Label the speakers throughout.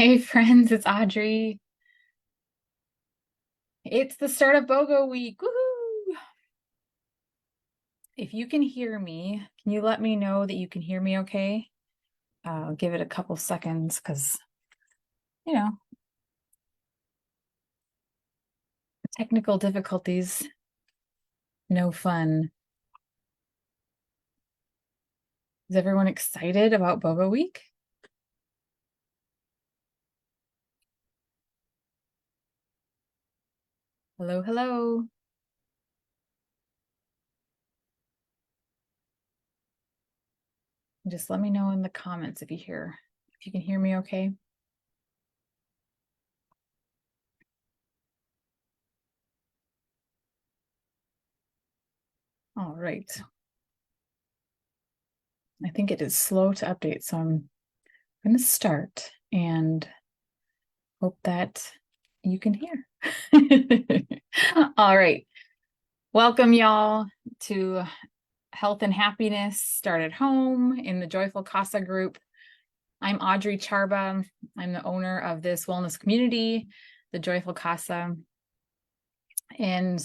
Speaker 1: Hey friends, it's Audrey. It's the start of BOGO week. Woohoo! If you can hear me, can you let me know that you can hear me okay? I'll give it a couple seconds because, you know, technical difficulties, no fun. Is everyone excited about BOGO week? Hello, hello. Just let me know in the comments if you can hear me okay. All right. I think it is slow to update, so I'm going to start and hope that you can hear. All right. Welcome, y'all, to Health and Happiness Start at Home in the Joyful Casa group. I'm Audrey Charba. I'm the owner of this wellness community, the Joyful Casa. And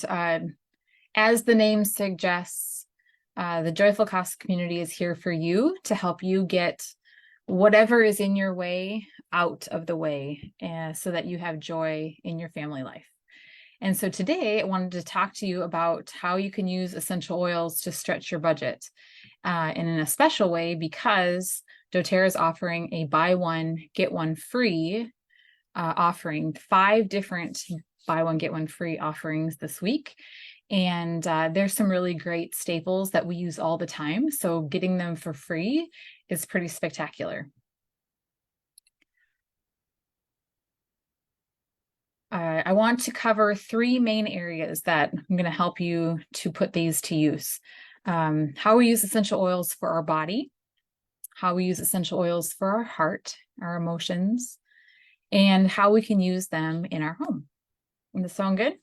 Speaker 1: as the name suggests, the Joyful Casa community is here for you to help you get whatever is in your way out of the way so that you have joy in your family life. And so today I wanted to talk to you about how you can use essential oils to stretch your budget. And in a special way, because doTERRA is offering a buy one, get one free offering, 5 different buy one, get one free offerings this week. And there's some really great staples that we use all the time. So getting them for free is pretty spectacular. I want to cover 3 main areas that I'm going to help you to put these to use. How we use essential oils for our body, how we use essential oils for our heart, our emotions, and how we can use them in our home. Does this sound good?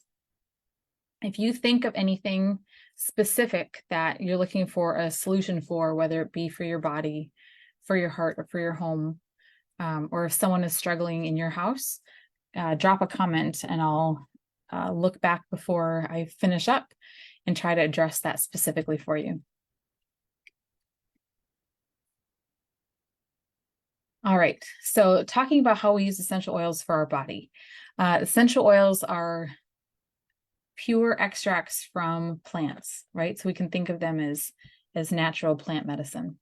Speaker 1: If you think of anything specific that you're looking for a solution for, whether it be for your body, for your heart, or for your home, or if someone is struggling in your house, drop a comment and I'll look back before I finish up and try to address that specifically for you. All right, so talking about how we use essential oils for our body. Essential oils are pure extracts from plants, right? So we can think of them as natural plant medicine.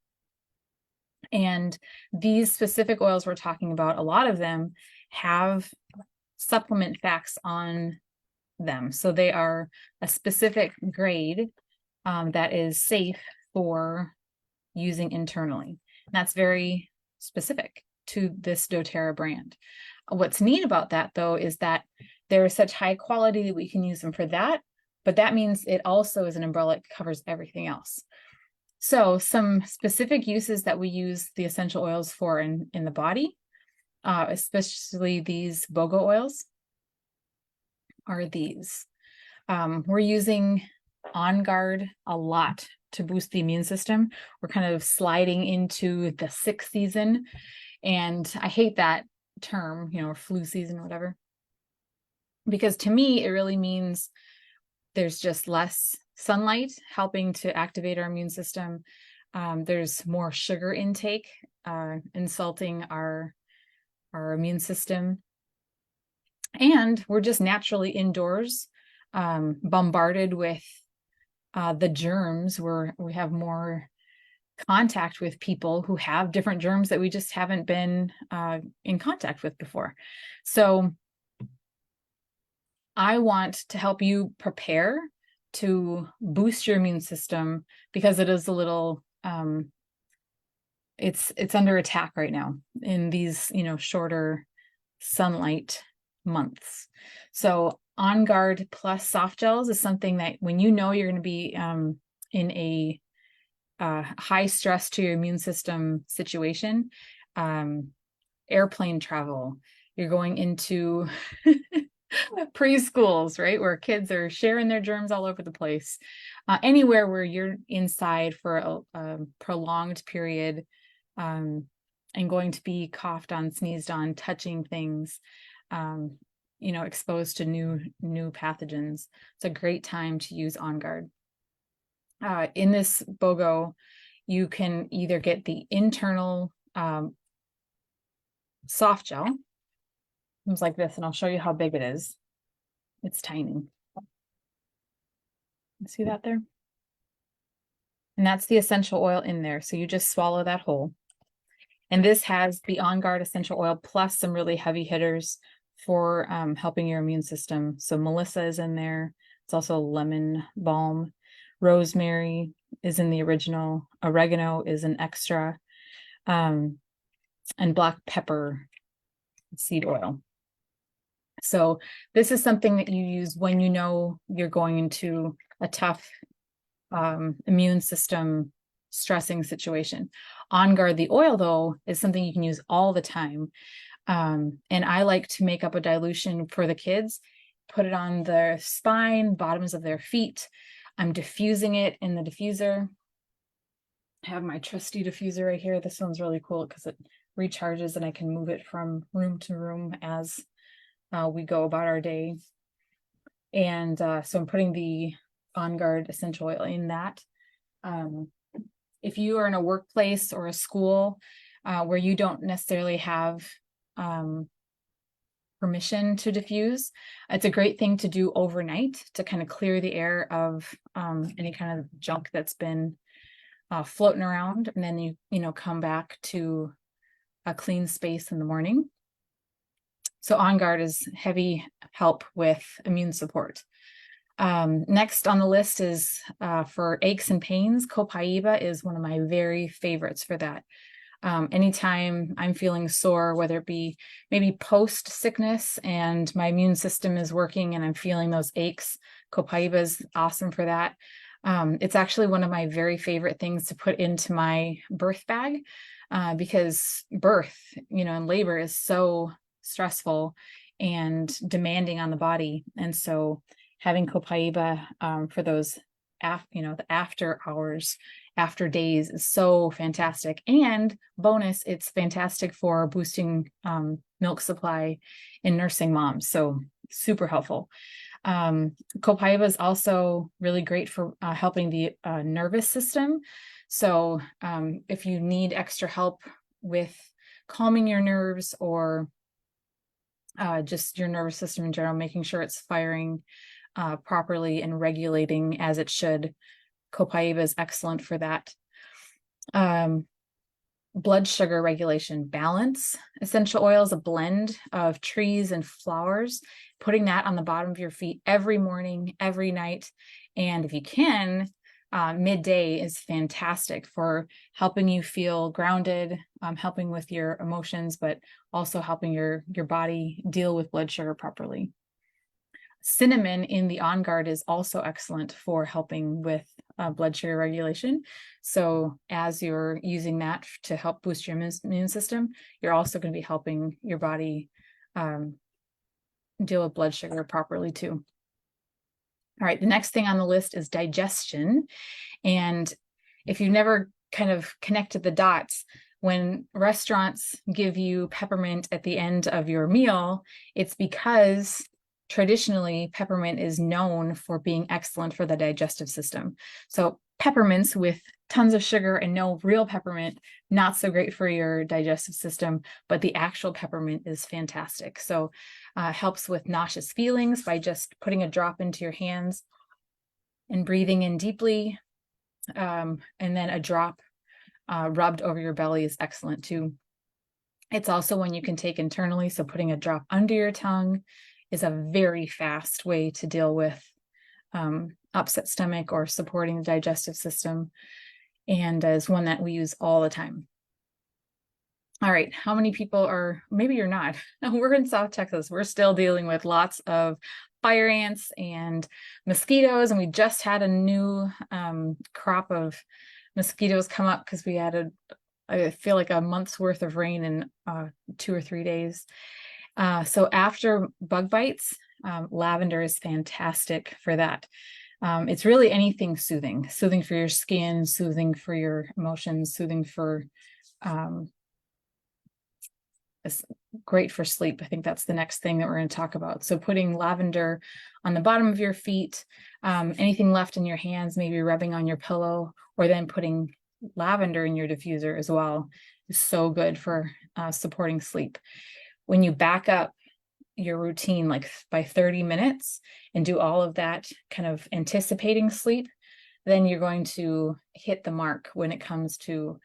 Speaker 1: And these specific oils we're talking about, a lot of them have supplement facts on them. So they are a specific grade that is safe for using internally. And that's very specific to this doTERRA brand. What's neat about that, though, is that there is such high quality that we can use them for that, but that means it also is an umbrella that covers everything else. So some specific uses that we use the essential oils for in the body, especially these BOGO oils, are these. We're using On Guard a lot to boost the immune system. We're kind of sliding into the 6th season, and I hate that term, or flu season or whatever, because to me, it really means there's just less sunlight helping to activate our immune system. There's more sugar intake, insulting our immune system. And we're just naturally indoors, bombarded with the germs, where we have more contact with people who have different germs that we just haven't been in contact with before. So I want to help you prepare to boost your immune system, because it is a little it's under attack right now in these shorter sunlight months. So On Guard plus soft gels is something that when you're going to be in a high stress to your immune system situation, airplane travel, you're going into preschools, right, where kids are sharing their germs all over the place, anywhere where you're inside for a prolonged period, and going to be coughed on, sneezed on, touching things, exposed to new pathogens. It's a great time to use On Guard. In this BOGO, you can either get the internal soft gel. It's like this, and I'll show you how big it is. It's tiny. See that there? And that's the essential oil in there. So you just swallow that whole. And this has the On Guard essential oil plus some really heavy hitters for helping your immune system. So Melissa is in there. It's also lemon balm. Rosemary is in the original. Oregano is an extra. And black pepper seed oil. So this is something that you use when you know you're going into a tough immune system stressing situation. On Guard, the oil, though, is something you can use all the time. And I like to make up a dilution for the kids, put it on their spine, bottoms of their feet. I'm diffusing it in the diffuser. I have my trusty diffuser right here. This one's really cool because it recharges and I can move it from room to room as we go about our day. And so I'm putting the On Guard essential oil in that. If you are in a workplace or a school where you don't necessarily have permission to diffuse, it's a great thing to do overnight to kind of clear the air of any kind of junk that's been floating around, and then you come back to a clean space in the morning. So On Guard is heavy help with immune support. Next on the list is for aches and pains. Copaiba is one of my very favorites for that. Anytime I'm feeling sore, whether it be maybe post sickness and my immune system is working and I'm feeling those aches, Copaiba is awesome for that. It's actually one of my very favorite things to put into my birth bag because birth, and labor is so stressful and demanding on the body. And so having Copaiba for those, the after hours, after days is so fantastic. And bonus, it's fantastic for boosting milk supply in nursing moms. So super helpful. Copaiba is also really great for helping the nervous system. So if you need extra help with calming your nerves or just your nervous system in general, making sure it's firing properly and regulating as it should, Copaiba is excellent for that. Blood sugar regulation, balance. Essential oil is a blend of trees and flowers. Putting that on the bottom of your feet every morning, every night, and if you can, midday is fantastic for helping you feel grounded, helping with your emotions, but also helping your body deal with blood sugar properly. Cinnamon in the On Guard is also excellent for helping with blood sugar regulation. So as you're using that to help boost your immune system, you're also going to be helping your body deal with blood sugar properly too. All right, the next thing on the list is digestion. And if you've never kind of connected the dots, when restaurants give you peppermint at the end of your meal, it's because traditionally, peppermint is known for being excellent for the digestive system. So peppermints with tons of sugar and no real peppermint, not so great for your digestive system, but the actual peppermint is fantastic. So helps with nauseous feelings by just putting a drop into your hands and breathing in deeply. And then a drop rubbed over your belly is excellent too. It's also one you can take internally. So putting a drop under your tongue is a very fast way to deal with upset stomach or supporting the digestive system, and is one that we use all the time. All right, how many people are, maybe you're not, we're in South Texas, we're still dealing with lots of fire ants and mosquitoes, and we just had a new crop of mosquitoes come up because we had I feel like a month's worth of rain in 2 or 3 days. So after bug bites, lavender is fantastic for that. It's really anything soothing for your skin, soothing for your emotions, soothing for is great for sleep. I think that's the next thing that we're going to talk about. So putting lavender on the bottom of your feet, anything left in your hands, maybe rubbing on your pillow, or then putting lavender in your diffuser as well is so good for supporting sleep. When you back up your routine like by 30 minutes and do all of that kind of anticipating sleep, then you're going to hit the mark when it comes to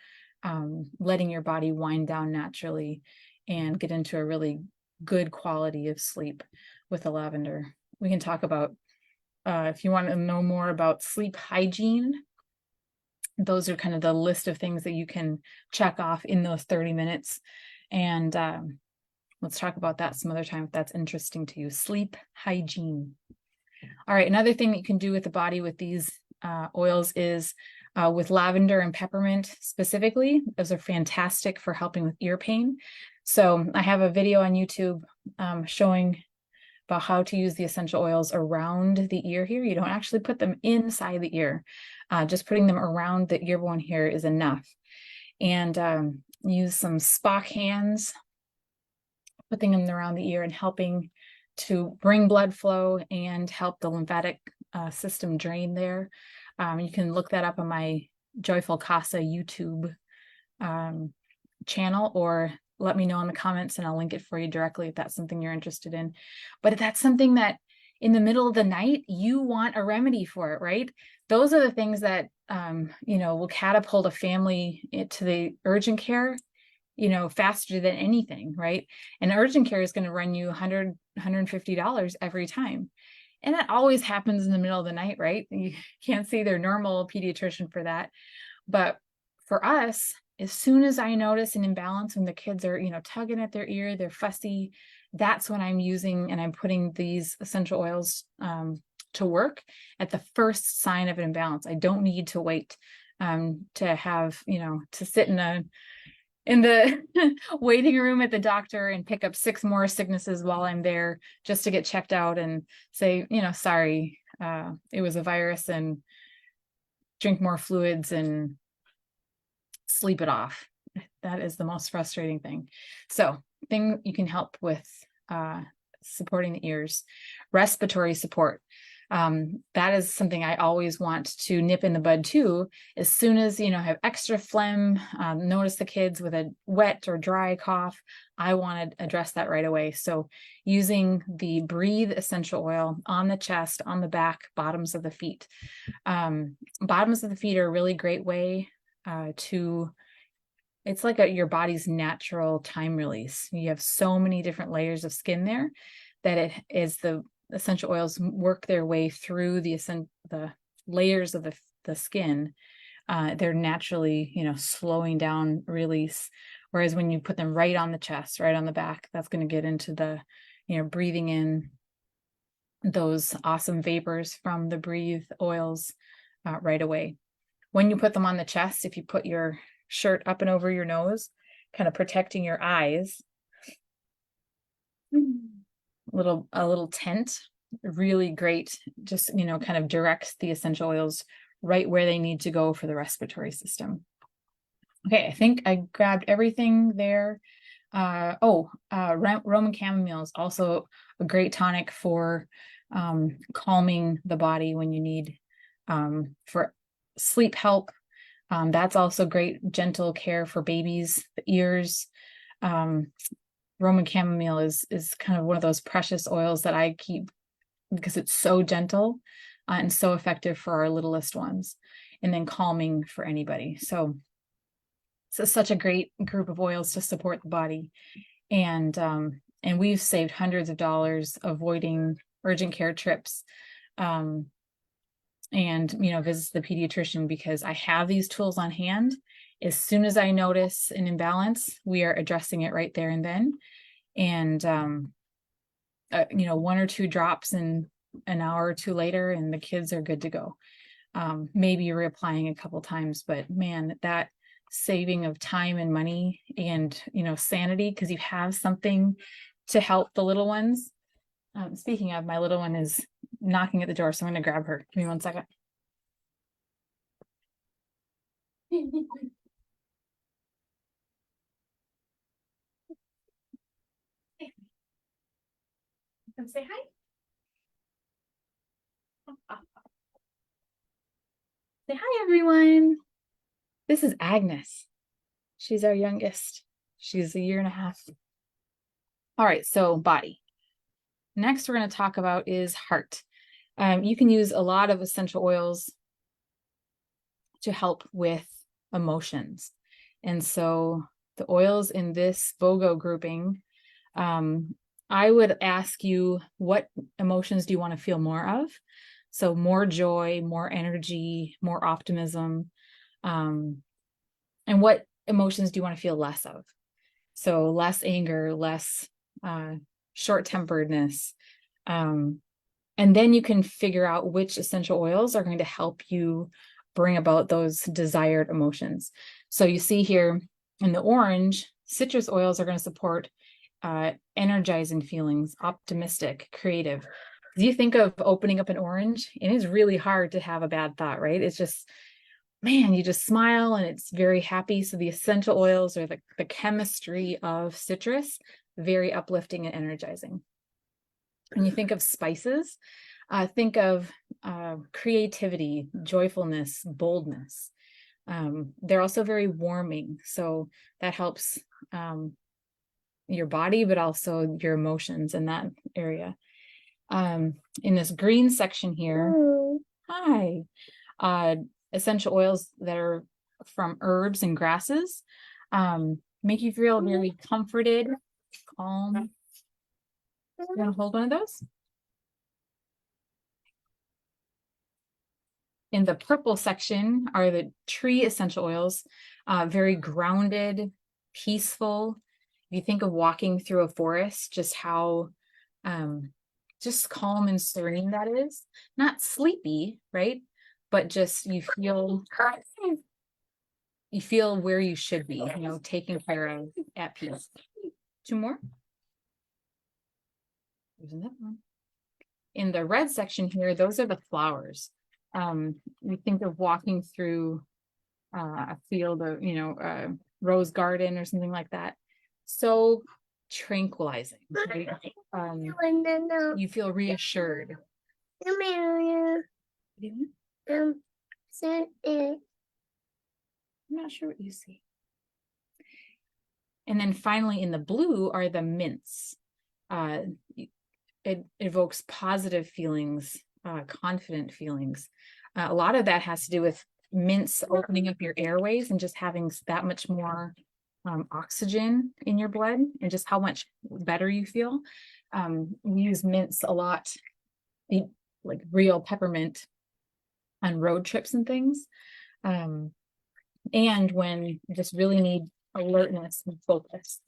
Speaker 1: letting your body wind down naturally and get into a really good quality of sleep with the lavender. We can talk about, if you want to know more about sleep hygiene, those are kind of the list of things that you can check off in those 30 minutes. And let's talk about that some other time if that's interesting to you. Sleep hygiene. All right, another thing that you can do with the body with these oils is with lavender and peppermint specifically. Those are fantastic for helping with ear pain. So I have a video on YouTube showing about how to use the essential oils around the ear here. You don't actually put them inside the ear. Just putting them around the ear bone here is enough. And use some Spock hands, putting them around the ear and helping to bring blood flow and help the lymphatic system drain there. You can look that up on my Joyful Casa YouTube channel, or let me know in the comments and I'll link it for you directly if that's something you're interested in. But if that's something that in the middle of the night, you want a remedy for it, right? Those are the things that, will catapult a family to the urgent care, faster than anything, right? And urgent care is going to run you $100, $150 every time. And that always happens in the middle of the night, right? You can't see their normal pediatrician for that. But for us, as soon as I notice an imbalance when the kids are, tugging at their ear, they're fussy, that's when I'm using and I'm putting these essential oils to work at the first sign of an imbalance. I don't need to wait to have, to sit in the waiting room at the doctor and pick up 6 more sicknesses while I'm there just to get checked out and say, sorry, it was a virus, and drink more fluids and sleep it off. That is the most frustrating thing. So thing you can help with supporting the ears. Respiratory support. That is something I always want to nip in the bud too. As soon as, have extra phlegm, notice the kids with a wet or dry cough, I want to address that right away. So using the Breathe essential oil on the chest, on the back, bottoms of the feet. Bottoms of the feet are a really great way it's like your body's natural time release. You have so many different layers of skin there that it is the essential oils work their way through the layers of the skin. They're naturally, slowing down release. Whereas when you put them right on the chest, right on the back, that's going to get into the, breathing in those awesome vapors from the Breathe oils right away. When you put them on the chest, if you put your shirt up and over your nose, kind of protecting your eyes, a little tent, really great, just kind of directs the essential oils right where they need to go for the respiratory system. Okay, I think I grabbed everything there. Roman chamomile is also a great tonic for calming the body when you need for sleep help. That's also great gentle care for babies, the ears. Roman chamomile is kind of one of those precious oils that I keep because it's so gentle and so effective for our littlest ones, and then calming for anybody. So it's such a great group of oils to support the body. And we've saved hundreds of dollars avoiding urgent care trips. And visit the pediatrician because I have these tools on hand. As soon as I notice an imbalance, we are addressing it right there and then. And 1 or 2 drops in an hour or 2 later, and the kids are good to go. Maybe reapplying a couple times, but man, that saving of time and money and sanity, because you have something to help the little ones. Speaking of, my little one is knocking at the door, so I'm going to grab her. Give me 1 second. Come say hi. Say hi, everyone. This is Agnes. She's our youngest. She's 1.5 years. All right, so body. Next, we're going to talk about is heart. You can use a lot of essential oils to help with emotions. And so the oils in this BOGO grouping, I would ask you, what emotions do you want to feel more of? So more joy, more energy, more optimism. And what emotions do you want to feel less of? So less anger, less short-temperedness. And then you can figure out which essential oils are going to help you bring about those desired emotions. So you see here in the orange, citrus oils are going to support energizing feelings, optimistic, creative. You think of opening up an orange, and it's really hard to have a bad thought, right? It's just, man, you just smile and it's very happy. So the essential oils or the chemistry of citrus, very uplifting and energizing. When you think of spices, think of creativity, joyfulness, boldness. They're also very warming. So that helps your body, but also your emotions in that area. In this green section here, hi, essential oils that are from herbs and grasses make you feel very comforted, calm. You want to hold one of those? In the purple section are the tree essential oils, very grounded, peaceful. If you think of walking through a forest, just how just calm and serene that is. Not sleepy, right? But just you feel where you should be, taken care of, at peace. 2 more. There's another one. In the red section here, those are the flowers. You think of walking through a field of, a rose garden or something like that. So tranquilizing. Right? You feel reassured. I'm not sure what you see. And then finally in the blue are the mints. It evokes positive feelings, confident feelings. A lot of that has to do with mints opening up your airways and just having that much more oxygen in your blood, and just how much better you feel. We use mints a lot, like real peppermint on road trips and things. And when you just really need alertness and focus.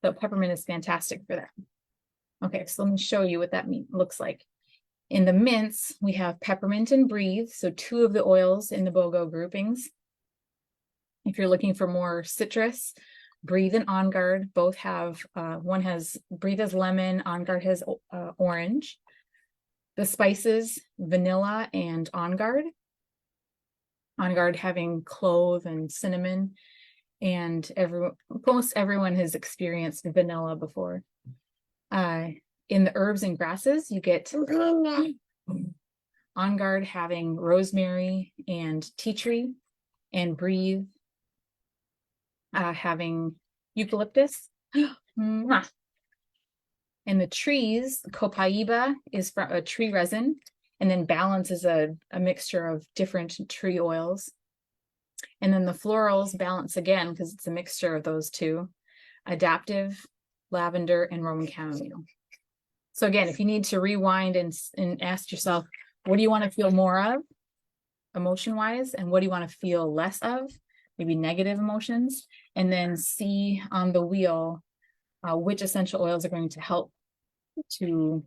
Speaker 1: So peppermint is fantastic for that. Okay, so let me show you what that looks like. In the mints, we have peppermint and breathe, so 2 of the oils in the BOGO groupings. If you're looking for more citrus, breathe and on guard both have, one has breathe has lemon, on guard has orange. The spices, vanilla and on guard. On guard having clove and cinnamon, and most everyone has experienced vanilla before. In the herbs and grasses, you get on guard having rosemary and tea tree, and breathe having eucalyptus. And the trees, copaiba is from a tree resin, and then balance is a mixture of different tree oils. And then the florals, balance again, because it's a mixture of those 2, adaptive, lavender, and Roman chamomile. So again, if you need to rewind and ask yourself, what do you want to feel more of emotion-wise, and what do you want to feel less of, maybe negative emotions, and then see on the wheel which essential oils are going to help to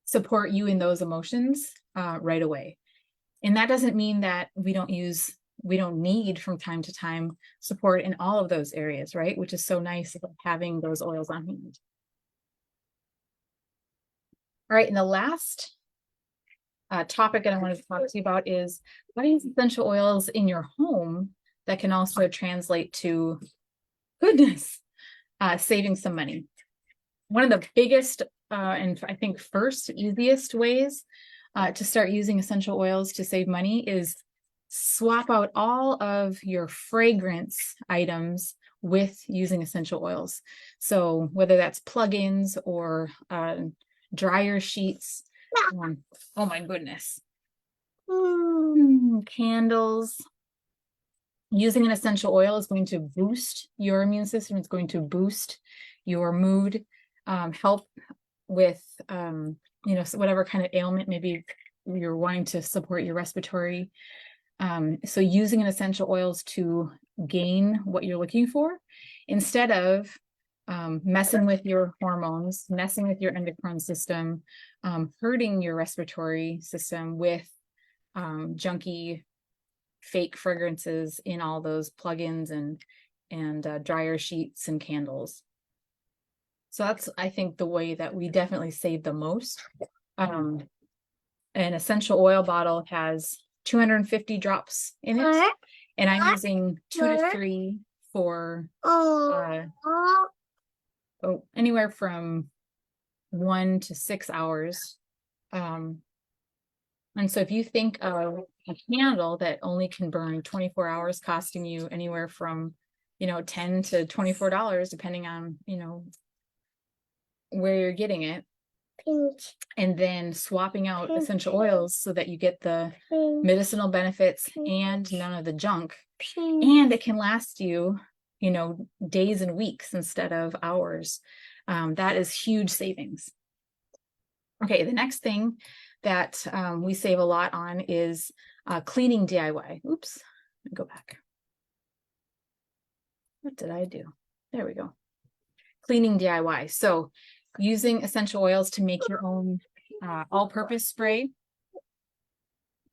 Speaker 1: support you in those emotions right away. And that doesn't mean that we don't need from time to time support in all of those areas, right? Which is so nice about having those oils on hand. All right, and the last topic that I wanted to talk to you about is what is essential oils in your home that can also translate to goodness, saving some money. One of the biggest and I think first easiest ways to start using essential oils to save money is swap out all of your fragrance items with using essential oils. So whether that's plugins or dryer sheets, oh my goodness, candles. Using an essential oil is going to boost your immune system. It's going to boost your mood, help with, so whatever kind of ailment, maybe you're wanting to support your respiratory. So using an essential oils to gain what you're looking for, instead of messing with your hormones, messing with your endocrine system, hurting your respiratory system with junky fake fragrances in all those plugins and dryer sheets and candles. So that's, I think, the way that we definitely save the most. An essential oil bottle has 250 drops in it, and I'm using 2 to 3 for anywhere from 1 to 6 hours. And so if you think of a candle that only can burn 24 hours, costing you anywhere from, $10 to $24, depending on, where you're getting it. And then swapping out essential oils so that you get the medicinal benefits and none of the junk. And it can last you, days and weeks instead of hours. That is huge savings. Okay, the next thing that we save a lot on is cleaning DIY. Oops, let me go back. What did I do? There we go. Cleaning DIY. So using essential oils to make your own all-purpose spray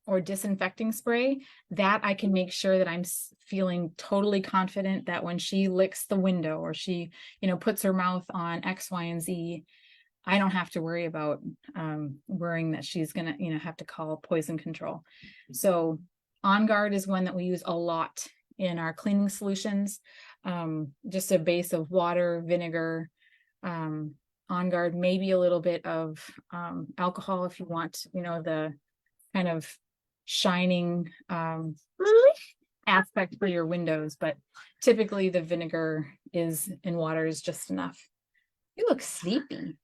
Speaker 1: or disinfecting spray, that I can make sure that I'm feeling totally confident that when she licks the window or she, puts her mouth on X, Y, and Z, I don't have to worry about worrying that she's gonna, have to call poison control. So On Guard is one that we use a lot in our cleaning solutions. Just a base of water, vinegar, On Guard, maybe a little bit of alcohol if you want, the kind of shining aspect for your windows, but typically the vinegar is in water is just enough. You look sleepy.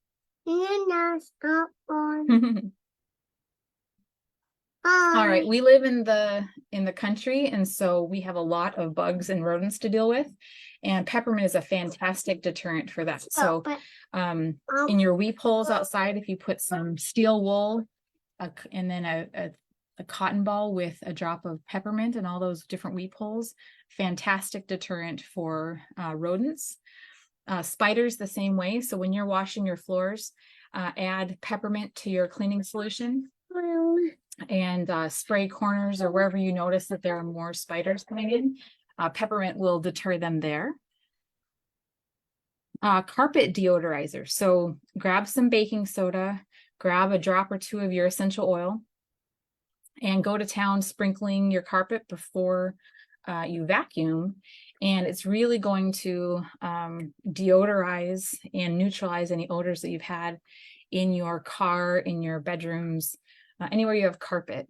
Speaker 1: All right, we live in the country, and so we have a lot of bugs and rodents to deal with, and peppermint is a fantastic deterrent for that. So in your weep holes outside, if you put some steel wool and then a cotton ball with a drop of peppermint and all those different weep holes, fantastic deterrent for rodents. Spiders the same way. So when you're washing your floors, add peppermint to your cleaning solution and spray corners or wherever you notice that there are more spiders coming in. Peppermint will deter them there. Carpet deodorizer. So grab some baking soda, grab a drop or 2 of your essential oil, and go to town sprinkling your carpet before you vacuum. And it's really going to deodorize and neutralize any odors that you've had in your car, in your bedrooms, anywhere you have carpet.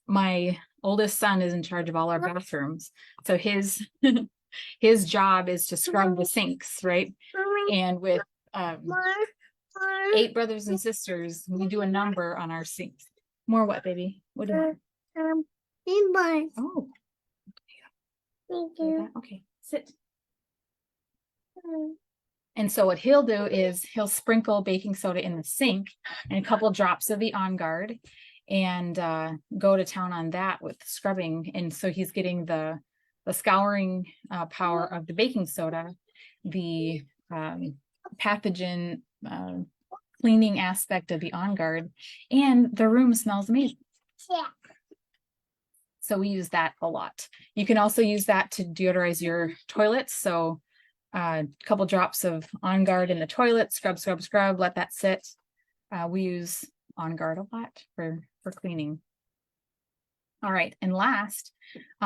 Speaker 1: My oldest son is in charge of all our bathrooms. So his his job is to scrub the sinks, right? And with 8 brothers and sisters, we do a number on our sinks. More what, baby? What do you want? Oh. Thank you. Okay, sit. And so what he'll do is he'll sprinkle baking soda in the sink and a couple drops of the On Guard and go to town on that with scrubbing. And so he's getting the scouring power of the baking soda, the pathogen cleaning aspect of the On Guard, and the room smells amazing. Yeah. So we use that a lot. You can also use that to deodorize your toilets. So a couple drops of On Guard in the toilet, scrub, scrub, scrub, let that sit. We use On Guard a lot for cleaning. All right, and last,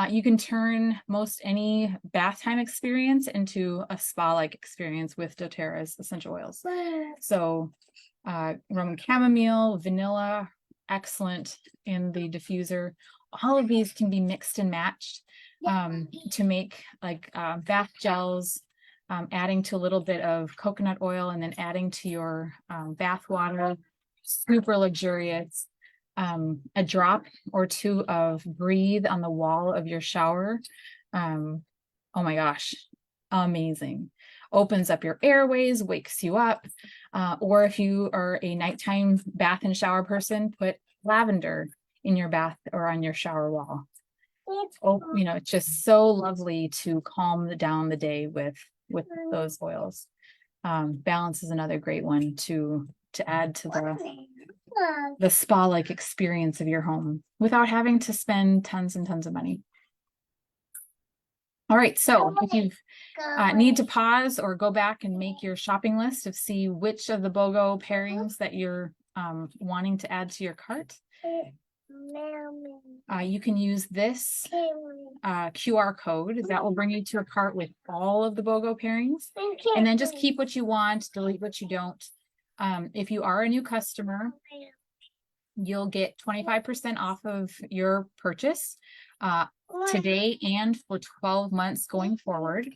Speaker 1: you can turn most any bath time experience into a spa-like experience with doTERRA's essential oils. So Roman chamomile, vanilla, excellent in the diffuser. All of these can be mixed and matched to make like bath gels, adding to a little bit of coconut oil and then adding to your bath water. Super luxurious. A drop or two of Breathe on the wall of your shower. Oh my gosh, amazing. Opens up your airways, wakes you up. Or if you are a nighttime bath and shower person, put lavender in your bath or on your shower wall. Oh, you know, it's just so lovely to calm down the day with those oils. Balance is another great one to add to the spa-like experience of your home without having to spend tons and tons of money. All right, so if you need to pause or go back and make your shopping list of see which of the BOGO pairings that you're wanting to add to your cart, you can use this QR code that will bring you to a cart with all of the BOGO pairings, and then just keep what you want, delete what you don't. If you are a new customer, you'll get 25% off of your purchase today and for 12 months going forward.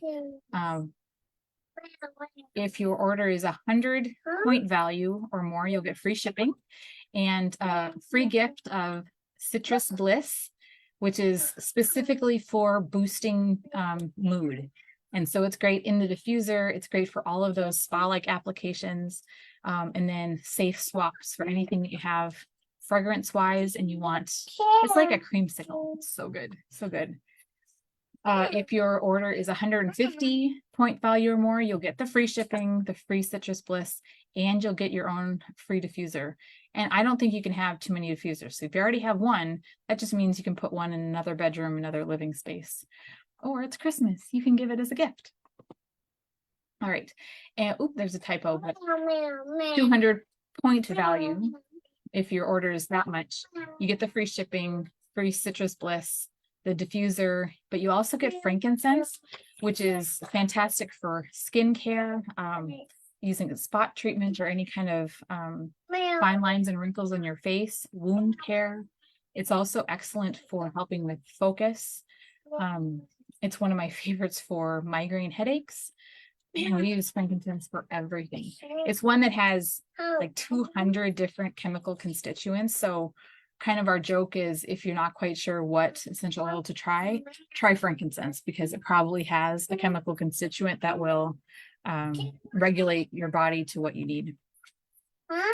Speaker 1: If your order is 100 point value or more, you'll get free shipping and a free gift of Citrus Bliss, which is specifically for boosting mood. And so it's great in the diffuser. It's great for all of those spa-like applications. And then safe swaps for anything that you have fragrance-wise and you want. It's like a creamsicle. It's so good. So good. If your order is 150 point value or more, you'll get the free shipping, the free Citrus Bliss, and you'll get your own free diffuser. And I don't think you can have too many diffusers. So if you already have one, that just means you can put one in another bedroom, another living space. Or it's Christmas, you can give it as a gift. All right, and oop, there's a typo, but 200 point value. If your order is that much, you get the free shipping, free Citrus Bliss, the diffuser, but you also get frankincense, which is fantastic for skincare, using a spot treatment or any kind of fine lines and wrinkles on your face, wound care. It's also excellent for helping with focus. It's one of my favorites for migraine headaches. Man, we use frankincense for everything. It's one that has like 200 different chemical constituents. So kind of our joke is if you're not quite sure what essential oil to try frankincense, because it probably has a chemical constituent that will regulate your body to what you need.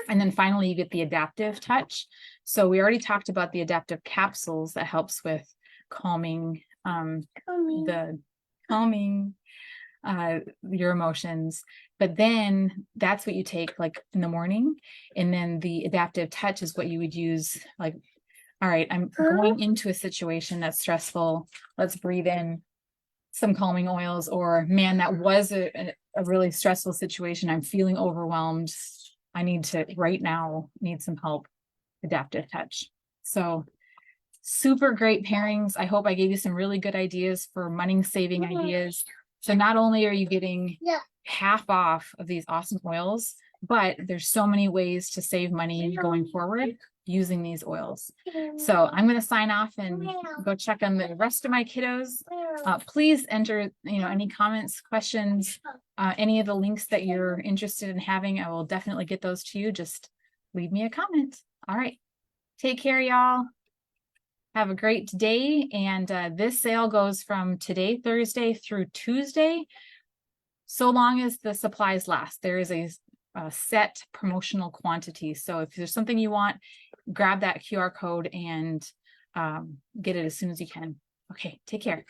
Speaker 1: And then finally, you get the adaptive touch. So we already talked about the adaptive capsules that helps with calming your emotions, but then that's what you take like in the morning, and then the adaptive touch is what you would use like, all right, I'm going into a situation that's stressful, let's breathe in some calming oils, or man, that was a really stressful situation, I'm feeling overwhelmed, I need right now need some help. Adaptive touch. So super great pairings. I hope I gave you some really good ideas for money saving ideas. So not only are you getting half off of these awesome oils, but there's so many ways to save money going forward using these oils. So I'm going to sign off and go check on the rest of my kiddos. Please enter, any comments, questions, any of the links that you're interested in having. I will definitely get those to you. Just leave me a comment. All right. Take care, y'all. Have a great day. And this sale goes from today, Thursday, through Tuesday, so long as the supplies last. There is a set promotional quantity. So if there's something you want, grab that QR code and get it as soon as you can. Okay, take care.